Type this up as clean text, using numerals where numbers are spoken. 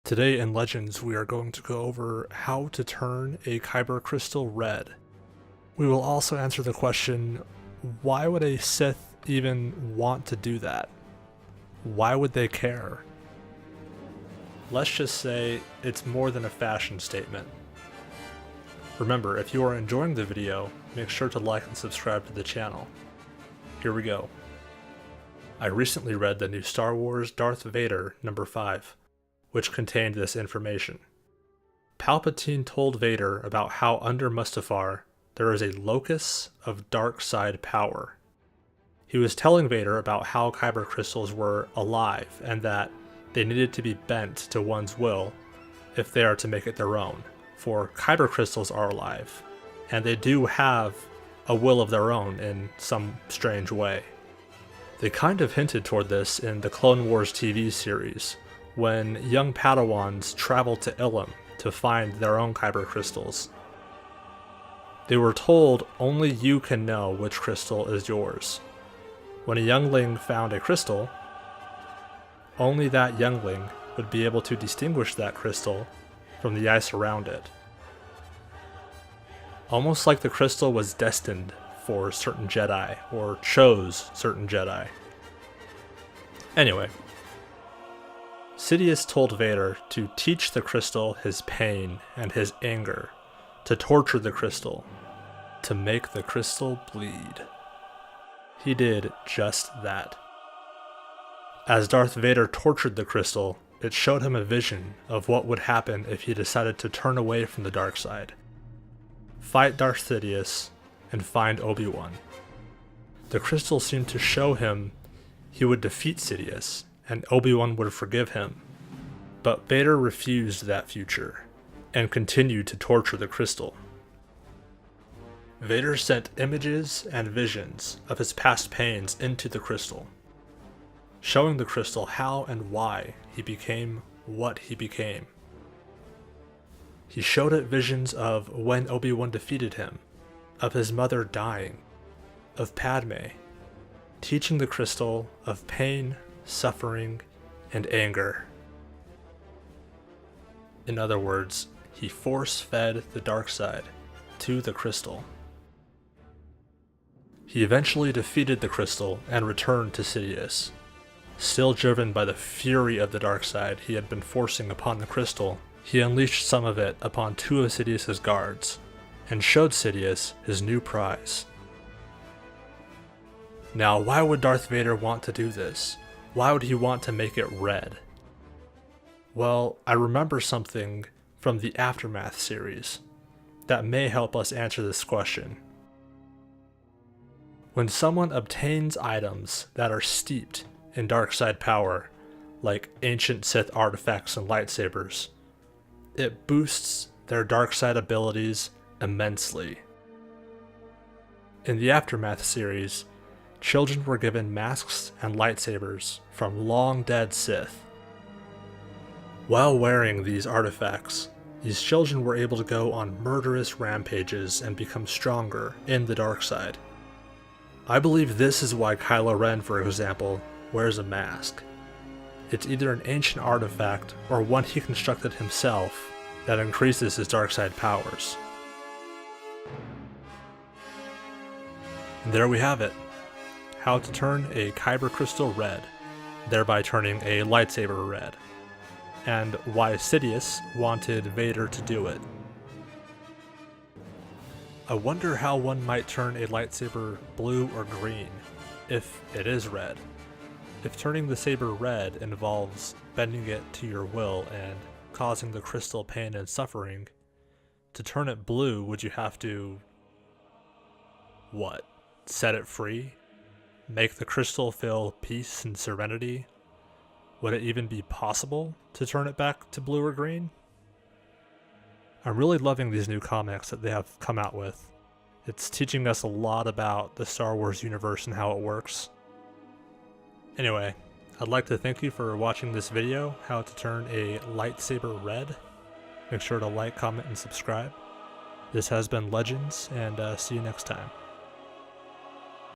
Today in Legends, we are going to go over how to turn a Kyber Crystal red. We will also answer the question, why would a Sith even want to do that? Why would they care? Let's just say it's more than a fashion statement. Remember, if you are enjoying the video, make sure to like and subscribe to the channel. Here we go. I recently read the new Star Wars Darth Vader number 5. Which contained this information. Palpatine told Vader about how under Mustufar there is a locus of dark side power. He was telling Vader about how Kyber Crystals were alive and that they needed to be bent to one's will if they are to make it their own, for Kyber Crystals are alive, and they do have a will of their own in some strange way. They kind of hinted toward this in the Clone Wars TV series, when young padawans traveled to Ilum to find their own Kyber Crystals. They were told only you can know which crystal is yours. When a youngling found a crystal, only that youngling would be able to distinguish that crystal from the ice around it. Almost like the crystal was destined for certain Jedi, or chose certain Jedi. Anyway, Sidious told Vader to teach the crystal his pain and his anger, to torture the crystal, to make the crystal bleed. He did just that. As Darth Vader tortured the crystal, it showed him a vision of what would happen if he decided to turn away from the dark side, fight Darth Sidious, and find Obi-Wan. The crystal seemed to show him he would defeat Sidious, and Obi-Wan would forgive him. But Vader refused that future, and continued to torture the crystal. Vader sent images and visions of his past pains into the crystal, showing the crystal how and why he became what he became. He showed it visions of when Obi-Wan defeated him, of his mother dying, of Padme, teaching the crystal of pain, suffering, and anger. In other words, he force-fed the dark side to the crystal. He eventually defeated the crystal and returned to Sidious. Still driven by the fury of the dark side he had been forcing upon the crystal, he unleashed some of it upon two of Sidious's guards, and showed Sidious his new prize. Now, why would Darth Vader want to do this? Why would he want to make it red? Well, I remember something from the Aftermath series that may help us answer this question. When someone obtains items that are steeped in dark side power, like ancient Sith artifacts and lightsabers, it boosts their dark side abilities immensely. In the Aftermath series, children were given masks and lightsabers from long-dead Sith. While wearing these artifacts, these children were able to go on murderous rampages and become stronger in the dark side. I believe this is why Kylo Ren, for example, wears a mask. It's either an ancient artifact or one he constructed himself that increases his dark side powers. And there we have it. How to turn a Kyber Crystal red, thereby turning a lightsaber red, and why Sidious wanted Vader to do it. I wonder how one might turn a lightsaber blue or green, if it is red. If turning the saber red involves bending it to your will and causing the crystal pain and suffering, to turn it blue would you have to... what? Set it free? Make the crystal feel peace and serenity? Would it even be possible to turn it back to blue or green? I'm really loving these new comics that they have come out with. It's teaching us a lot about the Star Wars universe and how it works. Anyway, I'd like to thank you for watching this video, how to turn a lightsaber red. Make sure to like, comment, and subscribe. This has been Legends, and see you next time.